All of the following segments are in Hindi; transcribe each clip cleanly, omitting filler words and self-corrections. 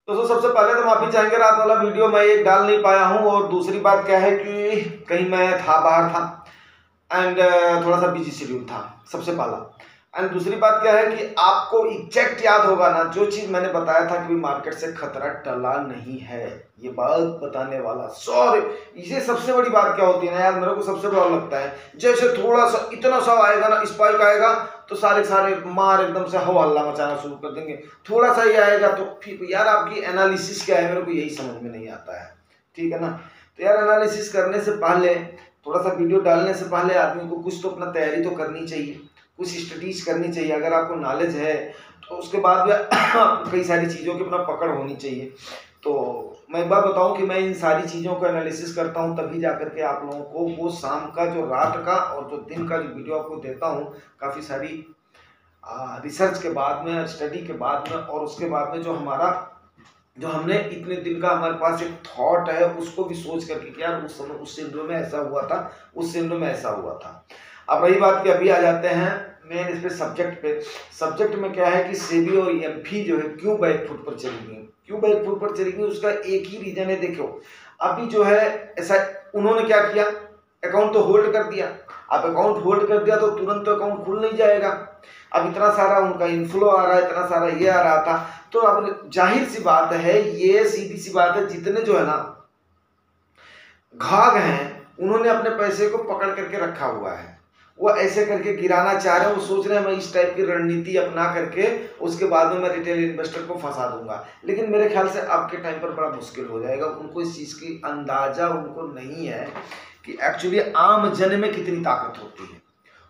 दोस्तों सबसे पहले तो माफी चाहेंगे, रात वाला वीडियो मैं एक डाल नहीं पाया हूं। और दूसरी बात क्या है कि कहीं मैं था, बाहर था एंड थोड़ा सा बिजी शेड्यूल था, सबसे पहला। एंड दूसरी बात क्या है कि आपको एग्जैक्ट याद होगा ना, जो चीज़ मैंने बताया था कि मार्केट से खतरा टला नहीं है, ये बात बताने वाला। सॉरी, ये सबसे बड़ी बात क्या होती है ना यार, मेरे को सबसे बड़ा लगता है, जैसे थोड़ा सा इतना सा आएगा ना, स्पाइक आएगा तो सारे मार एकदम से हो हल्ला मचाना शुरू कर देंगे। थोड़ा सा ही आएगा तो फिर यार आपकी एनालिसिस क्या है, मेरे को यही समझ में नहीं आता है। ठीक है ना, तो यार एनालिसिस करने से पहले, थोड़ा सा वीडियो डालने से पहले आदमी को कुछ तो अपना तैयारी तो करनी चाहिए, कुछ स्टडीज करनी चाहिए। अगर आपको नॉलेज है तो उसके बाद में कई सारी चीज़ों की अपना पकड़ होनी चाहिए। तो मैं एक बात बताऊं कि मैं इन सारी चीज़ों को एनालिसिस करता हूं, तभी जा करके आप लोगों को वो शाम का जो रात का और जो दिन का जो वीडियो आपको देता हूं, काफ़ी सारी रिसर्च के बाद में, स्टडी के बाद में, और उसके बाद में जो हमने इतने दिन का हमारे पास एक थॉट है, उसको भी सोच करके कि यार उस समय उस सिंड्रोम में ऐसा हुआ था, उस सिंड्रोम में ऐसा हुआ था। अब रही बात कि अभी आ जाते हैं मेन इस पे सब्जेक्ट में क्या है कि सेबी और एमफी जो है क्यों बैकफुट पर चली गई, क्यों बैकफुट पर चली गई, उसका एक ही रीजन है। देखो अभी जो है ऐसा, उन्होंने क्या किया, अकाउंट तो होल्ड कर दिया। अब अकाउंट होल्ड कर दिया तो तुरंत तो अकाउंट खुल नहीं जाएगा। अब इतना सारा उनका इनफ्लो आ रहा है, इतना सारा ये आ रहा था, तो अब जाहिर सी बात है, ये सीधी सी बात है, जितने जो है ना घाघ हैं उन्होंने अपने पैसे को पकड़ करके रखा हुआ है, वो ऐसे करके गिराना चाह रहे हैं। वो सोच रहे हैं मैं इस टाइप की रणनीति अपना करके उसके बाद में मैं रिटेल इन्वेस्टर को फंसा दूंगा। लेकिन मेरे ख्याल से आपके टाइम पर बड़ा मुश्किल हो जाएगा। उनको इस चीज़ की अंदाजा उनको नहीं है कि एक्चुअली आम जन में कितनी ताकत होती है।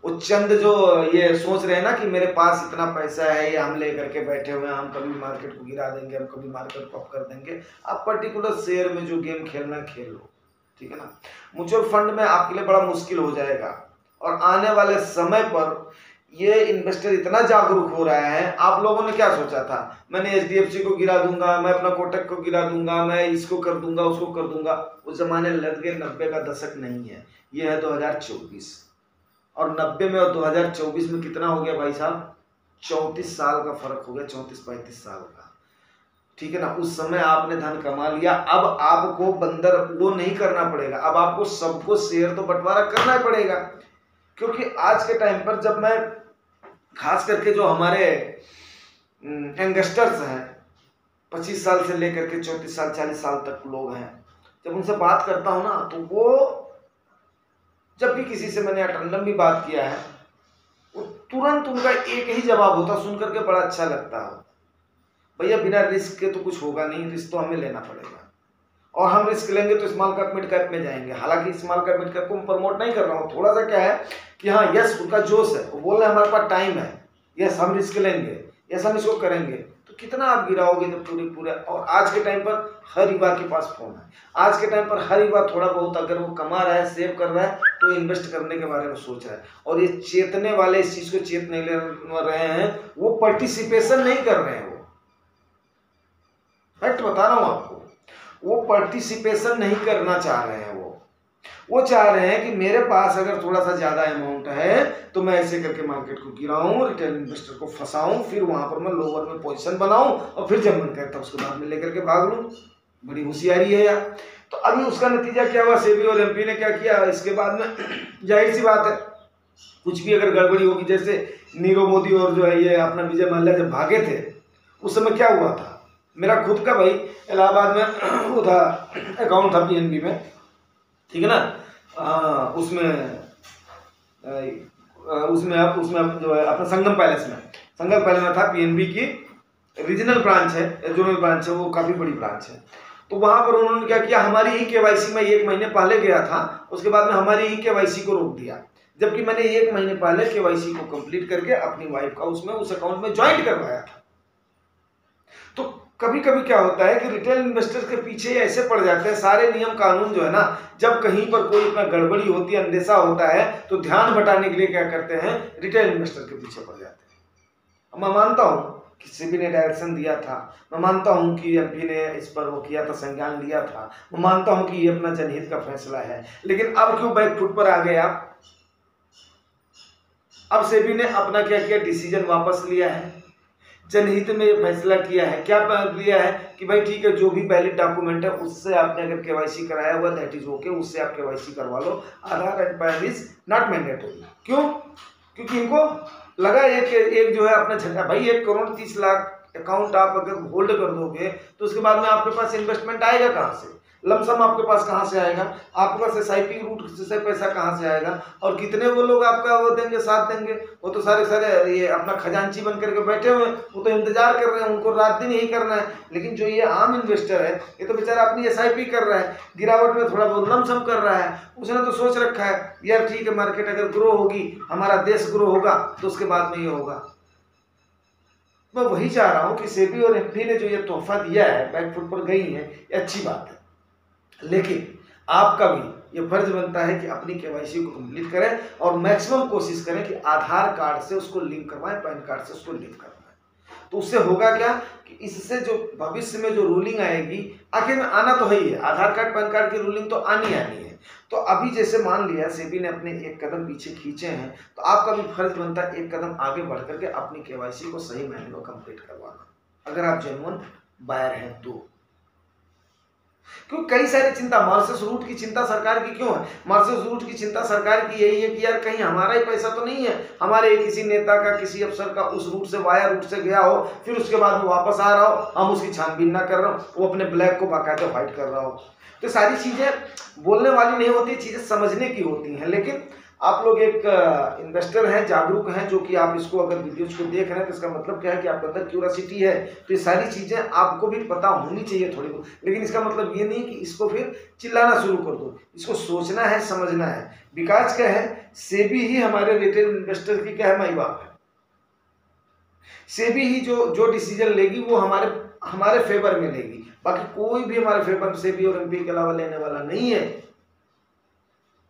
वो चंद जो ये सोच रहे हैं ना कि मेरे पास इतना पैसा है, ये हम ले करके बैठे हुए हैं, हम कभी मार्केट को गिरा देंगे, हम कभी मार्केट को अप कर देंगे। आप पर्टिकुलर शेयर में जो गेम खेलना खेल लो, ठीक है ना। म्यूचुअल फंड में आपके लिए बड़ा मुश्किल हो जाएगा, और आने वाले समय पर ये इन्वेस्टर इतना जागरूक हो रहा है। आप लोगों ने क्या सोचा था, मैंने एचडीएफसी को गिरा दूंगा, मैं अपना कोटक को गिरा दूंगा, मैं इसको कर दूंगा, उसको कर दूंगा। उस जमाने लग गए, 90 का दशक नहीं है, ये है 2024। और 90 में और 2024 में कितना हो गया भाई साहब, 34 साल का फर्क हो गया, 34-35 साल का। ठीक है ना। उस समय आपने धन कमा लिया, अब आपको बंदर वो नहीं करना पड़ेगा, अब आपको सबको शेयर तो बंटवारा करना ही पड़ेगा। क्योंकि आज के टाइम पर जब मैं खास करके जो हमारे यंगस्टर्स हैं, 25 साल से लेकर के 34 साल 40 साल तक लोग हैं, जब उनसे बात करता हूं ना, तो वो जब भी किसी से मैंने अटंडम भी बात किया है, वो तुरंत उनका एक ही जवाब होता, सुन करके बड़ा अच्छा लगता है, भैया बिना रिस्क के तो कुछ होगा नहीं, रिस्क तो हमें लेना पड़ेगा, और हम रिस्क लेंगे तो स्मॉल कैप मिड कैप में जाएंगे। हालांकि स्मॉल कैप मिड कैप को मैं प्रमोट नहीं कर रहा हूँ, थोड़ा सा क्या है कि हाँ यस उनका जोश है, वो बोल रहे हैं हमारे पास टाइम है, यस हम रिस्क लेंगे, यस हम इसको करेंगे। तो कितना आप गिराओगे तो पूरे। और आज के टाइम पर हर युवा के पास फोन है, आज के टाइम पर हर युवा थोड़ा बहुत अगर वो कमा रहा है, सेव कर रहा है, तो इन्वेस्ट करने के बारे में सोच रहा है। और ये चेतने वाले इस चीज को चेत नहीं ले रहे हैं, वो पार्टिसिपेशन नहीं कर रहे हैं। वो फैक्ट बता रहा हूं आपको, वो पार्टिसिपेशन नहीं करना चाह रहे हैं। वो चाह रहे हैं कि मेरे पास अगर थोड़ा सा ज्यादा अमाउंट है तो मैं ऐसे करके मार्केट को गिराऊं, रिटेल इन्वेस्टर को फंसाऊं, फिर वहां पर मैं लोअर में पोजीशन बनाऊं, और फिर जब मन करता उसके बाद में लेकर के भाग लूं। बड़ी होशियारी है यार। तो अभी उसका नतीजा क्या हुआ, सेबी और एमपी ने क्या किया, इसके बाद में जाहिर सी बात है कुछ भी अगर गड़बड़ी होगी, जैसे नीरव मोदी और जो है ये अपना विजय माल्या जब भागे थे, उस समय क्या हुआ था, मेरा खुद का भाई इलाहाबाद में वो था, अकाउंट था पीएनबी में, ठीक है ना। उसमें जो है अपना संगम पैलेस में था, पीएनबी की रीजनल ब्रांच है, जोनल ब्रांच है, वो काफ़ी बड़ी ब्रांच है। तो वहाँ पर उन्होंने क्या किया, हमारी ही केवाईसी में 1 महीने पहले गया था, उसके बाद में हमारी ही केवाईसी को रोक दिया, जबकि मैंने 1 महीने पहले केवाईसी को कंप्लीट करके अपनी वाइफ का उसमें उस अकाउंट में ज्वाइंट करवाया था। तो कभी कभी क्या होता है कि रिटेल इन्वेस्टर के पीछे ऐसे पड़ जाते हैं सारे नियम कानून जो है ना, जब कहीं पर कोई इतना गड़बड़ी होती है, अंदेशा होता है, तो ध्यान बटाने के लिए क्या करते हैं, रिटेल इन्वेस्टर के पीछे पड़ जाते हैं। मैं मानता हूँ कि सेबी ने डायरेक्शन दिया था, मैं मानता हूँ कि एमपी ने इस पर वो किया था, संज्ञान लिया था, मैं मानता हूँ कि ये अपना जनहित का फैसला है, लेकिन अब क्यों बैकफुट पर आ गए आप। अब सेबी ने अपना क्या किया, डिसीजन वापस लिया है। जनहित में ये फैसला किया है। क्या किया है कि भाई ठीक है, जो भी वैलिड डॉक्यूमेंट है उससे आपने अगर केवाईसी कराया हुआ दैट इज ओके, उससे आप केवाईसी करवा लो। Aadhaar and PAN is not mandatory. क्यों? क्योंकि इनको लगा एक जो है अपना झंडा, भाई 1,30,00,000 अकाउंट आप अगर होल्ड कर दोगे तो उसके बाद में आपके पास इन्वेस्टमेंट आएगा कहाँ से, लमसम आपके पास कहाँ से आएगा, आपके पास एसआईपी रूट से पैसा कहाँ से आएगा, और कितने वो लोग आपका वो देंगे, साथ देंगे। वो तो सारे ये अपना खजांची बन करके बैठे हुए हैं, वो तो इंतजार कर रहे हैं, उनको रात दिन यही करना है। लेकिन जो ये आम इन्वेस्टर है, ये तो बेचारा अपनी एसआईपी कर रहा है, गिरावट में थोड़ा बहुत लमसम कर रहा है। उसने तो सोच रखा है यार ठीक है, मार्केट अगर ग्रो होगी, हमारा देश ग्रो होगा तो उसके बाद में ये होगा। मैं वही चाह रहा हूँ कि सेबी और एमपी ने जो ये तोहफा दिया है, बैकफुट पर गई है, ये अच्छी बात है। लेकिन आपका भी ये फर्ज बनता है कि अपनी केवाईसी को कंप्लीट करें और मैक्सिमम कोशिश करें कि आधार कार्ड से उसको लिंक करवाएं, पैन कार्ड से उसको लिंक करवाएं। तो उससे होगा क्या कि इससे जो भविष्य में जो रूलिंग आएगी, आखिर में आना तो है ही है, आधार कार्ड पैन कार्ड की रूलिंग तो आनी है। तो अभी जैसे मान लिया सेबी ने अपने एक कदम पीछे खींचे हैं, तो आपका भी फर्ज बनता है एक कदम आगे बढ़ करके अपनी केवाईसी को सही मायने में कंप्लीट करवाना, अगर आप जेन्युइन बायर हैं तो। क्यों कई सारी चिंता, मॉरिशस रूट की चिंता सरकार की क्यों है? मॉरिशस रूट की चिंता सरकार की यही है कि यार कहीं हमारा ही पैसा तो नहीं है, हमारे किसी नेता का, किसी अफसर का उस रूट से, वाया रूट से गया हो, फिर उसके बाद वो वापस आ रहा हो, हम उसकी छानबीन ना कर रहे हो, वो अपने ब्लैक को बाकायदा व्हाइट कर रहा हो। तो सारी चीजें बोलने वाली नहीं होती, चीजें समझने की होती हैं। लेकिन आप लोग एक इन्वेस्टर हैं, जागरूक हैं, जो कि आप इसको अगर वीडियोज को देख रहे हैं तो इसका मतलब क्या है कि आपके अंदर क्यूरियोसिटी है। तो ये सारी चीजें आपको भी पता होनी चाहिए थोड़ी बहुत। लेकिन इसका मतलब ये नहीं कि इसको फिर चिल्लाना शुरू कर दो, इसको सोचना है, समझना है। बिकॉज क्या है, सेबी ही हमारे रिटेल इन्वेस्टर की क्या है, माई बाप है। सेबी ही जो डिसीजन लेगी वो हमारे फेवर में लेगी, बाकी कोई भी हमारे फेवर सेबी और एमपी के अलावा लेने वाला नहीं है।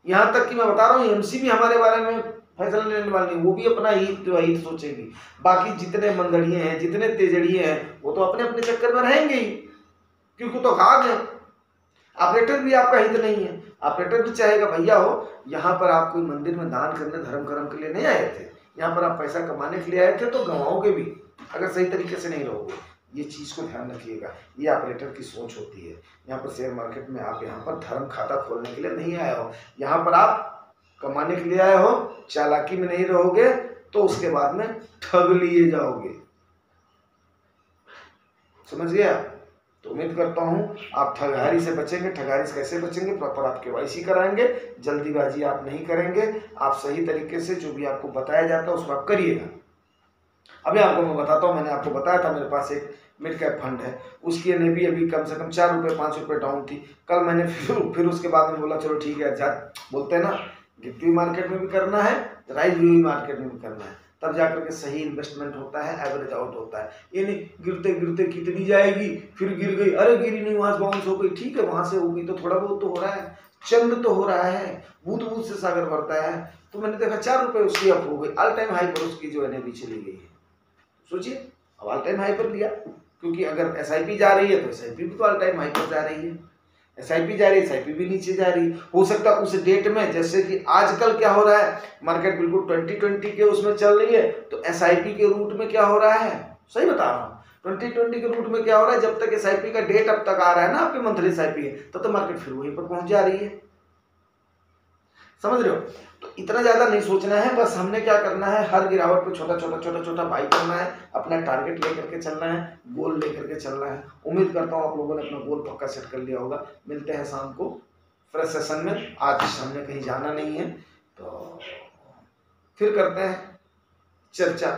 यहां तक कि मैं बता रहा हूं, एमसी भी हमारे बारे में फैसला लेने वाली नहीं, वो भी अपना हित सोचेगी। बाकी जितने मंदड़िए हैं, जितने तेजड़िए हैं, वो तो अपने अपने चक्कर में रहेंगे ही, क्योंकि तो खाग है। ऑपरेटर भी आपका हित नहीं है, ऑपरेटर भी चाहेगा भैया हो, यहाँ पर आप कोई मंदिर में दान करने, धर्म कर्म के लिए नहीं आए थे, यहाँ पर आप पैसा कमाने के लिए आए थे, तो गंवाओगे भी अगर सही तरीके से नहीं रहोगे। ये चीज़ को ध्यान रखिएगा, ये ऑपरेटर की सोच होती है। यहाँ पर शेयर मार्केट में आप यहाँ पर धर्म खाता खोलने के लिए नहीं आए हो, यहाँ पर आप कमाने के लिए आए हो। चालाकी में नहीं रहोगे तो उसके बाद में ठग लिए जाओगे, समझ गया? तो उम्मीद करता हूँ आप ठगहारी से बचेंगे। ठगहारी से कैसे बचेंगे? प्रॉपर आप केवाईसी कराएंगे, जल्दीबाजी आप नहीं करेंगे, आप सही तरीके से जो भी आपको बताया जाता है उसको आप करिएगा। अभी आपको मैं बताता हूँ, मैंने आपको बताया था मेरे पास एक मिड कैप फंड है, उसकी एनएवी अभी कम से कम 4 रुपये 5 रुपये डाउन थी। कल मैंने फिर उसके बाद में बोला चलो ठीक है, बोलते हैं ना, गिरती हुई मार्केट में भी करना है, राइज हुई मार्केट में भी करना है, तब जाकर के सही इन्वेस्टमेंट होता है, एवरेज आउट होता है। ये नहीं गिरते गिरते कितनी जाएगी, फिर गिर गई, अरे गिरी नहीं, वहां से बाउंस हो गई, ठीक है वहां से हो गई तो थोड़ा बहुत तो हो रहा है, चंद तो हो रहा है, बूंद बूंद से सागर भरता है। तो मैंने देखा 4 रुपये उसकी अप हो गई, ऑल टाइम हाई पर उसकी जो एनएवी चली गई है। सोचिए, अब ऑल टाइम हाई पर लिया, क्योंकि अगर एसआईपी जा रही है तो एसआईपी भी तो ऑल टाइम हाई पर जा रही है, एसआईपी जा रही है, एसआईपी भी नीचे जा रही है। हो सकता है उस डेट में, जैसे कि आजकल क्या हो रहा है, मार्केट बिल्कुल 2020 के उसमें चल रही है, तो एसआईपी के रूट में क्या हो रहा है, सही बता रहा हूँ, 2020 के रूट में क्या हो रहा है, जब तक एसआईपी का डेट अब तक आ रहा है ना, आपके मंथली एसआईपी है, तब तक मार्केट फिर वहीं पर पहुंच जा रही है, समझ रहे हो? तो इतना ज्यादा नहीं सोचना है, बस हमने क्या करना है, हर गिरावट पे छोटा छोटा बाई करना है, अपना टारगेट लेकर के चलना है, गोल लेकर के चलना है। उम्मीद करता हूँ आप लोगों ने अपना गोल पक्का सेट कर लिया होगा। मिलते हैं शाम को फ्रेश सेशन में। आज हमने कहीं जाना नहीं है, तो फिर करते हैं चर्चा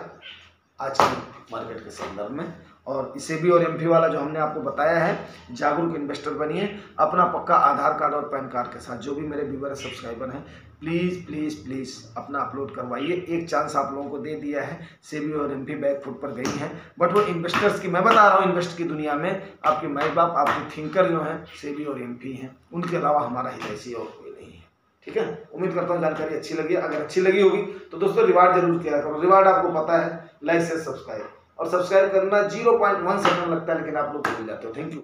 आज की मार्केट के संदर्भ में। और इसे भी और एमपी वाला जो हमने आपको बताया है, जागरूक इन्वेस्टर बनिए अपना पक्का आधार कार्ड और पैन कार्ड के साथ। जो भी मेरे व्यूअर सब्सक्राइबर हैं, प्लीज़ प्लीज़ प्लीज़ अपना अपलोड करवाइए। एक चांस आप लोगों को दे दिया है, सेबी और एमपी बैक फुट पर गई हैं, बट वो इन्वेस्टर्स की, मैं बता रहा हूँ, इन्वेस्ट की दुनिया में आपके माई बाप, आपके थिंकर जो हैं सेबी और एमपी हैं, उनके अलावा हमारा हितैषी और कोई नहीं है। ठीक है, उम्मीद करता हूँ जानकारी अच्छी लगी। अगर अच्छी लगी होगी तो दोस्तों रिवार्ड जरूर किया करो। रिवार्ड आपको पता है, लाइक शेयर सब्सक्राइब, और सब्सक्राइब करना 0.1 सेकंड लगता है, लेकिन आप लोग भूल जाते हो। Thank you.